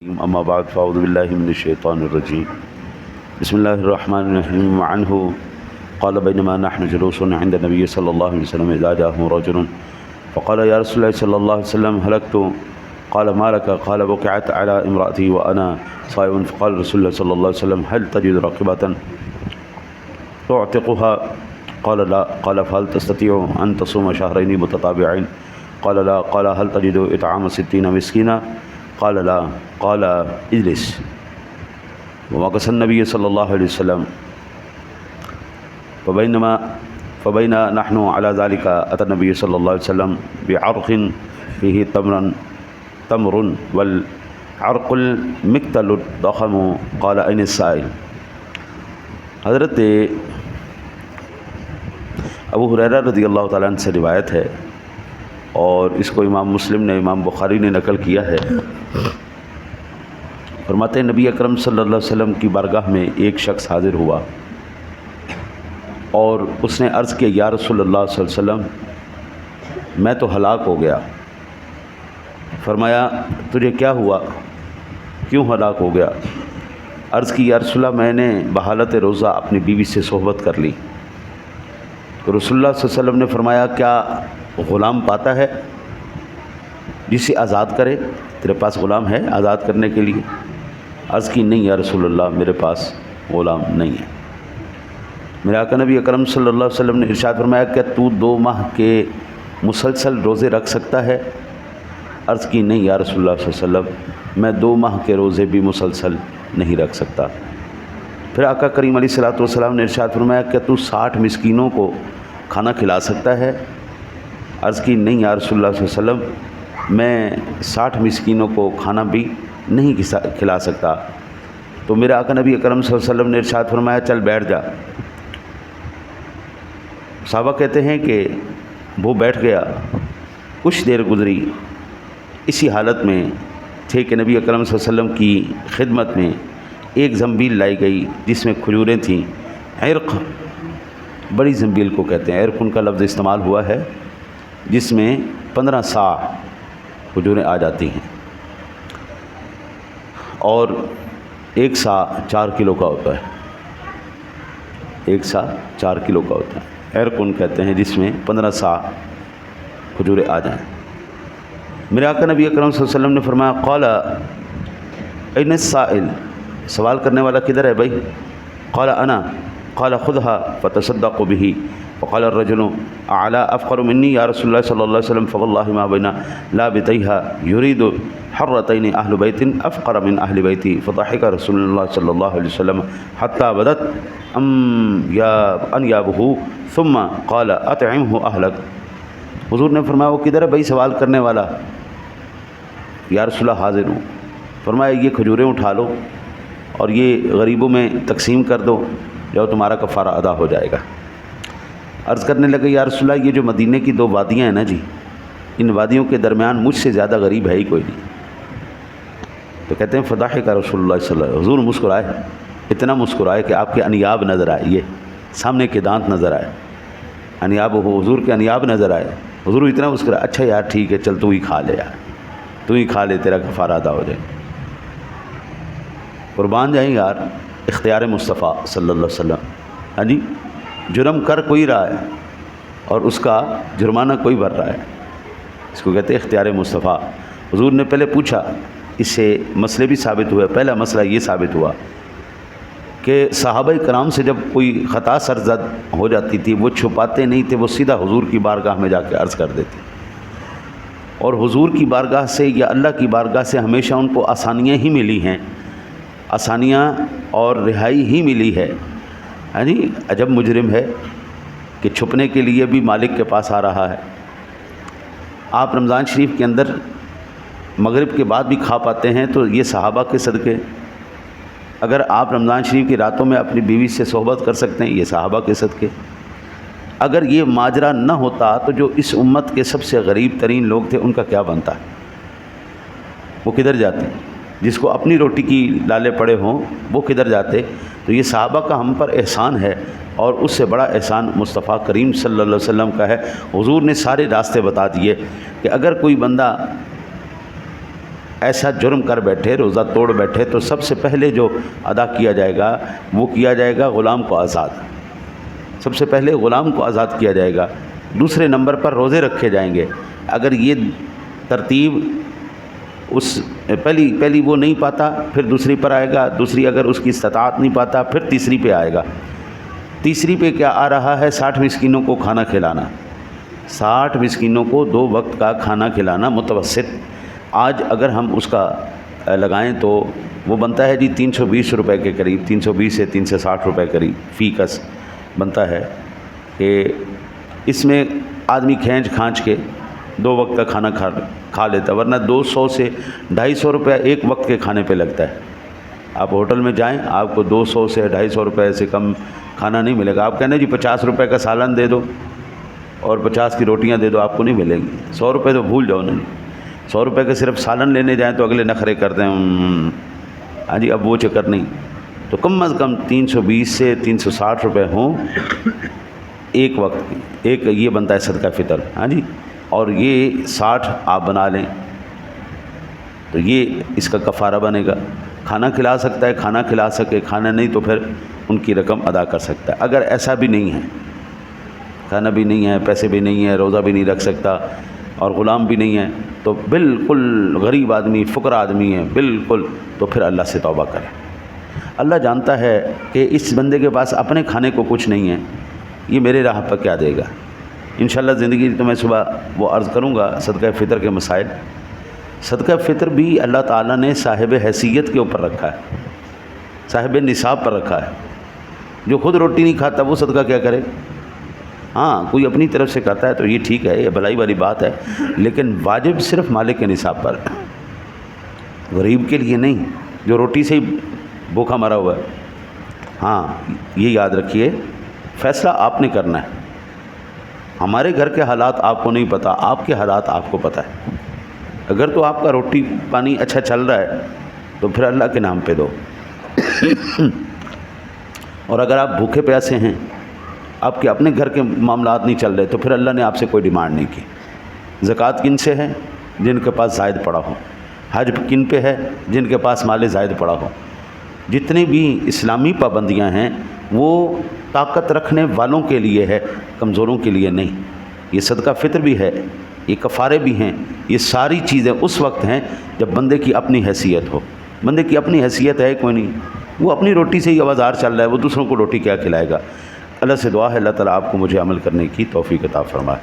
اما بعد فاعوذ باللہ من الشیطان الرجیم بسم اللہ الرحمن الرحیم عنہ قال بینما نحن جلوس عند النبی صلی اللہ علیہ وسلم اذا جاءه رجل فقال یا رسول اللہ صلی اللہ علیہ وسلم هلكت قال ما لك قال وقعت على امرأتي وانا صائم فقال رسول اللہ صلی اللہ علیہ وسلم هل تجد رقبة تعتقها قال لا قال فهل تستطيع ان تصوم شهرين متتابعين قال لا قال هل تجد اطعام 60 مسكينا قال لا قال اجلس ومكث النبي صلى الله عليه وسلم فبين نحن على ذلك أتى النبي صلى الله عليه وسلم بعرق فيه تمر والعرق المكتل الضخم قال أين السائل. حضرت ابو ہریرہ رضی اللہ تعالیٰ عنہ سے روایت ہے اور اس کو امام مسلم نے امام بخاری نے نقل کیا ہے. فرماتے ہیں نبی اکرم صلی اللہ علیہ وسلم کی بارگاہ میں ایک شخص حاضر ہوا اور اس نے عرض کیا یا رسول اللہ صلی اللہ علیہ وسلم میں تو ہلاک ہو گیا. فرمایا تجھے کیا ہوا، کیوں ہلاک ہو گیا؟ عرض کی یا رسول اللہ میں نے بحالت روزہ اپنی بیوی سے صحبت کر لی. تو رسول اللہ صلی اللہ علیہ وسلم نے فرمایا کیا غلام پاتا ہے جسے آزاد کرے؟ تیرے پاس غلام ہے آزاد کرنے کے لیے؟ عرض کی نہیں یا رسول اللہ میرے پاس غلام نہیں ہے. میرے آقا نبی اکرم صلی اللہ علیہ وسلم نے ارشاد فرمایا کہ تو 2 ماہ کے مسلسل روزے رکھ سکتا ہے؟ عرض کی نہیں یا رسول اللہ صلی اللہ علیہ وسلم میں 2 ماہ کے روزے بھی مسلسل نہیں رکھ سکتا. پھر آقا کریم علیہ الصلوۃ والسلام نے ارشاد فرمایا کہ تو 60 مسکینوں کو کھانا کھلا سکتا ہے؟ عرض کی نہیں یا رسول اللہ صلی اللہ علیہ وسلم میں 60 مسکینوں کو کھانا بھی نہیں کھلا سکتا. تو میرے آقا نبی اکرم صلی اللہ علیہ وسلم نے ارشاد فرمایا چل بیٹھ جا. صحابہ کہتے ہیں کہ وہ بیٹھ گیا. کچھ دیر گزری، اسی حالت میں تھے کہ نبی اکرم صلی اللہ علیہ وسلم کی خدمت میں ایک زنبیل لائی گئی جس میں کھجوریں تھیں. عرق بڑی زنبیل کو کہتے ہیں، عرق ان کا لفظ استعمال ہوا ہے جس میں 15 صاع کھجوریں آ جاتی ہیں اور 1 صاع 4 کلو کا ہوتا ہے. 1 صاع 4 کلو کا ہوتا ہے. عرق ان کہتے ہیں جس میں 15 صاع کھجوریں آ جائیں. میرے آقا نبی اکرم صلی اللہ علیہ وسلم نے فرمایا قال این السائل، سوال کرنے والا کدھر ہے بھائی؟ قال انا قال خذها فتصدق به. فقال الرجل اعلى افقر مني يا رسول الله صلى الله عليه وسلم فوالله ما بين لابتيها يريد حرتين اهل بيت افقر من اهل بيتي. فضحك رسول الله صلى الله عليه وسلم حتى بدت انيابه ثم قال اطعمه اهلك. حضور نے فرمایا وہ کدھر ہے بھائی سوال کرنے والا؟ یا رسول اللہ حاضر ہوں. فرمایا یہ کھجوریں اٹھا لو اور یہ غریبوں میں تقسیم کر دو، جو تمہارا کفارہ ادا ہو جائے گا. عرض کرنے لگے یا رسول اللہ یہ جو مدینہ کی 2 وادیاں ہیں نا جی، ان وادیوں کے درمیان مجھ سے زیادہ غریب ہے ہی کوئی نہیں. تو کہتے ہیں فضحک رسول اللہ صلی اللہ علیہ وسلم، حضور مسکرائے، اتنا مسکرائے کہ آپ کے انیاب نظر آئے، یہ سامنے کے دانت نظر آئے، انیاب ہو حضور کے انیاب نظر آئے. حضور اتنا مسکرائے اچھا یار ٹھیک ہے چل تو ہی کھا لے یار، تو ہی کھا لے تیرا کفارہ ادا ہو جائے. قربان جائیں یار اختیار مصطفیٰ صلی اللہ علیہ وسلم. ہاں جی، جرم کر کوئی رہا ہے اور اس کا جرمانہ کوئی بھر رہا ہے، اس کو کہتے ہیں اختیار مصطفیٰ. حضور نے پہلے پوچھا، اس سے مسئلے بھی ثابت ہوئے. پہلا مسئلہ یہ ثابت ہوا کہ صحابہ کرام سے جب کوئی خطا سرزد ہو جاتی تھی وہ چھپاتے نہیں تھے، وہ سیدھا حضور کی بارگاہ میں جا کے عرض کر دیتے. اور حضور کی بارگاہ سے یا اللہ کی بارگاہ سے ہمیشہ ان کو آسانیاں ہی ملی ہیں، آسانیاں اور رہائی ہی ملی ہے. ہاں جی، عجب مجرم ہے کہ چھپنے کے لیے بھی مالک کے پاس آ رہا ہے. آپ رمضان شریف کے اندر مغرب کے بعد بھی کھا پاتے ہیں تو یہ صحابہ کے صدقے. اگر آپ رمضان شریف کی راتوں میں اپنی بیوی سے صحبت کر سکتے ہیں، یہ صحابہ کے صدقے. اگر یہ ماجرا نہ ہوتا تو جو اس امت کے سب سے غریب ترین لوگ تھے ان کا کیا بنتا؟ وہ کدھر جاتے؟ جس کو اپنی روٹی کی لالے پڑے ہوں وہ کدھر جاتے؟ تو یہ صحابہ کا ہم پر احسان ہے اور اس سے بڑا احسان مصطفیٰ کریم صلی اللہ علیہ وسلم کا ہے. حضور نے سارے راستے بتا دیے کہ اگر کوئی بندہ ایسا جرم کر بیٹھے، روزہ توڑ بیٹھے، تو سب سے پہلے جو ادا کیا جائے گا وہ کیا جائے گا غلام کو آزاد. سب سے پہلے غلام کو آزاد کیا جائے گا. دوسرے نمبر پر روزے رکھے جائیں گے. اگر یہ ترتیب اس پہلی وہ نہیں پاتا پھر دوسری پر آئے گا، دوسری اگر اس کی استطاعت نہیں پاتا پھر تیسری پہ آئے گا. تیسری پہ کیا آ رہا ہے؟ 60 مسکینوں کو کھانا کھلانا. 60 مسکینوں کو 2 وقت کا کھانا کھلانا متوسط. آج اگر ہم اس کا لگائیں تو وہ بنتا ہے جی 320 روپے کے قریب، 320 سے 360 روپے قریب فی کس بنتا ہے. کہ اس میں آدمی کھینچ کھانچ کے 2 وقت کا کھانا کھا لیتا ہے، ورنہ 200 سے 250 روپے ایک وقت کے کھانے پہ لگتا ہے. آپ ہوٹل میں جائیں، آپ کو 200 سے 250 روپے سے کم کھانا نہیں ملے گا. آپ کہنا جی 50 روپے کا سالن دے دو اور 50 کی روٹیاں دے دو، آپ کو نہیں ملیں گی. 100 روپے تو بھول جاؤ. نہیں، 100 روپے کے صرف سالن لینے جائیں تو اگلے نخرے کرتے ہیں. ہاں جی، اب وہ چکر نہیں. تو کم از کم 320 سے 360 روپے ہوں ایک وقت کی. ایک یہ بنتا ہے صدقہ فطر. ہاں جی، اور یہ 60 آپ بنا لیں تو یہ اس کا کفارہ بنے گا. کھانا کھلا سکتا ہے، کھانا کھلا سکے، کھانا نہیں تو پھر ان کی رقم ادا کر سکتا ہے. اگر ایسا بھی نہیں ہے، کھانا بھی نہیں ہے، پیسے بھی نہیں ہے، روزہ بھی نہیں رکھ سکتا اور غلام بھی نہیں ہے، تو بالکل غریب آدمی، فقراء آدمی ہے بالکل، تو پھر اللہ سے توبہ کرے. اللہ جانتا ہے کہ اس بندے کے پاس اپنے کھانے کو کچھ نہیں ہے، یہ میرے راہ پر کیا دے گا. انشاءاللہ زندگی تو میں صبح وہ عرض کروں گا صدقہ فطر کے مسائل. صدقہ فطر بھی اللہ تعالیٰ نے صاحب حیثیت کے اوپر رکھا ہے، صاحب نصاب پر رکھا ہے. جو خود روٹی نہیں کھاتا وہ صدقہ کیا کرے؟ ہاں، کوئی اپنی طرف سے کرتا ہے تو یہ ٹھیک ہے، یہ بھلائی والی بات ہے، لیکن واجب صرف مالک کے نصاب پر، غریب کے لیے نہیں جو روٹی سے ہی بھوکا مرا ہوا ہے. ہاں، یہ یاد رکھیے، فیصلہ آپ نے کرنا ہے. ہمارے گھر کے حالات آپ کو نہیں پتہ، آپ کے حالات آپ کو پتہ ہے. اگر تو آپ کا روٹی پانی اچھا چل رہا ہے تو پھر اللہ کے نام پہ دو، اور اگر آپ بھوکے پیاسے ہیں، آپ کے اپنے گھر کے معاملات نہیں چل رہے، تو پھر اللہ نے آپ سے کوئی ڈیمانڈ نہیں کی. زکوٰۃ کن سے ہے؟ جن کے پاس زائد پڑا ہو. حج کن پہ ہے؟ جن کے پاس مال زائد پڑا ہو. جتنی بھی اسلامی پابندیاں ہیں وہ طاقت رکھنے والوں کے لیے ہے، کمزوروں کے لیے نہیں. یہ صدقہ فطر بھی ہے، یہ کفارے بھی ہیں، یہ ساری چیزیں اس وقت ہیں جب بندے کی اپنی حیثیت ہو. بندے کی اپنی حیثیت ہے کوئی نہیں، وہ اپنی روٹی سے ہی آوازار چل رہا ہے، وہ دوسروں کو روٹی کیا کھلائے گا. اللہ سے دعا ہے اللہ تعالیٰ آپ کو مجھے عمل کرنے کی توفیق عطا فرمائے.